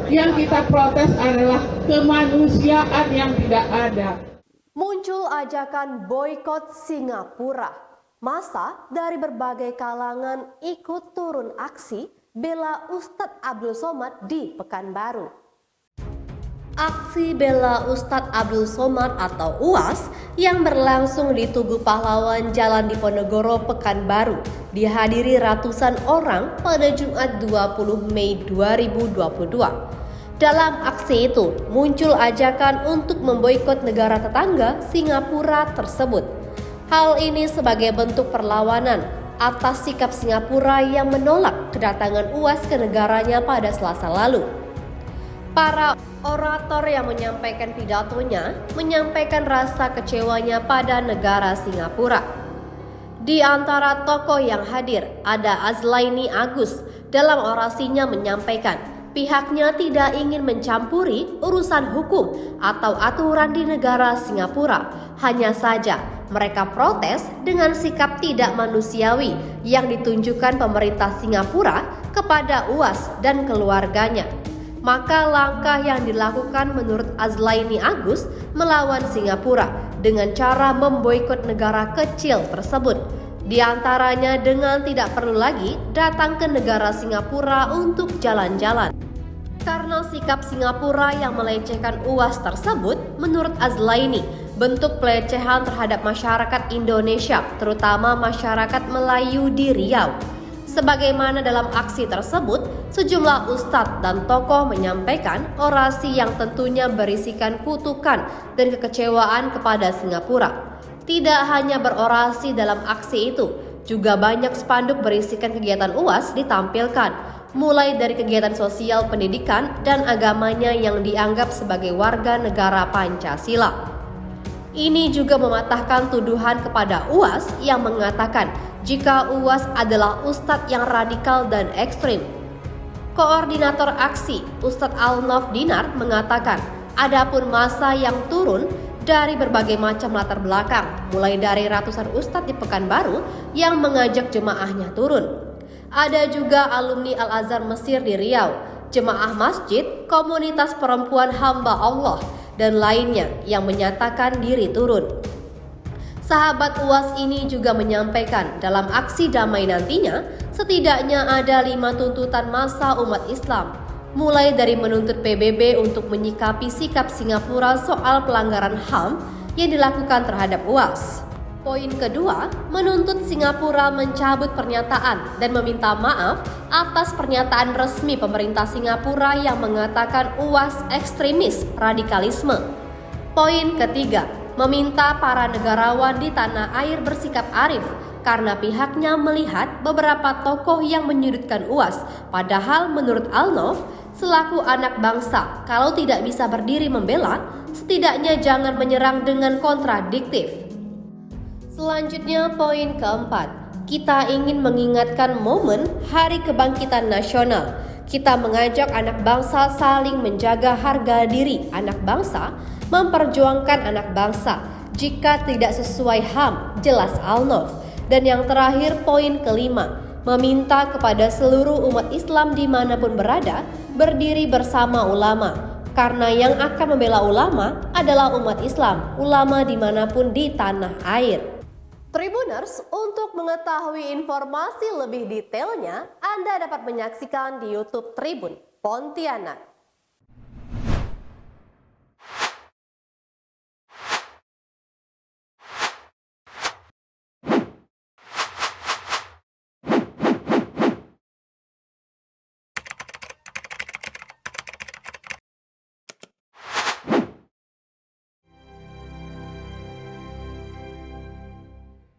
Yang kita protes adalah kemanusiaan yang tidak ada. Muncul ajakan boikot Singapura. Massa dari berbagai kalangan ikut turun aksi bela Ustadz Abdul Somad di Pekanbaru. Aksi bela Ustadz Abdul Somad atau UAS yang berlangsung di Tugu Pahlawan Jalan Diponegoro, Pekanbaru dihadiri ratusan orang pada Jumat 20 Mei 2022. Dalam aksi itu muncul ajakan untuk memboikot negara tetangga Singapura tersebut. Hal ini sebagai bentuk perlawanan atas sikap Singapura yang menolak kedatangan UAS ke negaranya pada Selasa lalu. Para orator yang menyampaikan pidatonya menyampaikan rasa kecewanya pada negara Singapura. Di antara tokoh yang hadir ada Azlaini Agus. Dalam orasinya menyampaikan pihaknya tidak ingin mencampuri urusan hukum atau aturan di negara Singapura. Hanya saja mereka protes dengan sikap tidak manusiawi yang ditunjukkan pemerintah Singapura kepada UAS dan keluarganya. Maka langkah yang dilakukan menurut Azlaini Agus melawan Singapura dengan cara memboikot negara kecil tersebut. Di antaranya dengan tidak perlu lagi datang ke negara Singapura untuk jalan-jalan. Karena sikap Singapura yang melecehkan UAS tersebut, menurut Azlaini, bentuk pelecehan terhadap masyarakat Indonesia, terutama masyarakat Melayu di Riau. Sebagaimana dalam aksi tersebut, sejumlah ustadz dan tokoh menyampaikan orasi yang tentunya berisikan kutukan dan kekecewaan kepada Singapura. Tidak hanya berorasi dalam aksi itu, juga banyak spanduk berisikan kegiatan UAS ditampilkan, mulai dari kegiatan sosial, pendidikan, dan agamanya yang dianggap sebagai warga negara Pancasila. Ini juga mematahkan tuduhan kepada UAS yang mengatakan jika UAS adalah ustadz yang radikal dan ekstrim. Koordinator aksi, Ustadz Alnof Dinar, mengatakan adapun massa yang turun dari berbagai macam latar belakang, mulai dari ratusan ustadz di Pekanbaru yang mengajak jemaahnya turun. Ada juga alumni Al-Azhar Mesir di Riau, jemaah masjid, komunitas perempuan hamba Allah, dan lainnya yang menyatakan diri turun. Sahabat UAS ini juga menyampaikan dalam aksi damai nantinya setidaknya ada 5 tuntutan massa umat Islam, mulai dari menuntut PBB untuk menyikapi sikap Singapura soal pelanggaran HAM yang dilakukan terhadap UAS. Poin kedua, menuntut Singapura mencabut pernyataan dan meminta maaf atas pernyataan resmi pemerintah Singapura yang mengatakan UAS ekstremis radikalisme. Poin ketiga, meminta para negarawan di tanah air bersikap arif karena pihaknya melihat beberapa tokoh yang menyudutkan UAS. Padahal menurut Alnof, selaku anak bangsa, kalau tidak bisa berdiri membela, setidaknya jangan menyerang dengan kontradiktif. Selanjutnya poin keempat, kita ingin mengingatkan momen Hari Kebangkitan Nasional. Kita mengajak anak bangsa saling menjaga harga diri anak bangsa, memperjuangkan anak bangsa. Jika tidak sesuai HAM, jelas Alnof. Dan yang terakhir poin kelima, meminta kepada seluruh umat Islam dimanapun berada, berdiri bersama ulama. Karena yang akan membela ulama adalah umat Islam, ulama dimanapun di tanah air. Tribuners, untuk mengetahui informasi lebih detailnya, Anda dapat menyaksikan di YouTube Tribun Pontianak.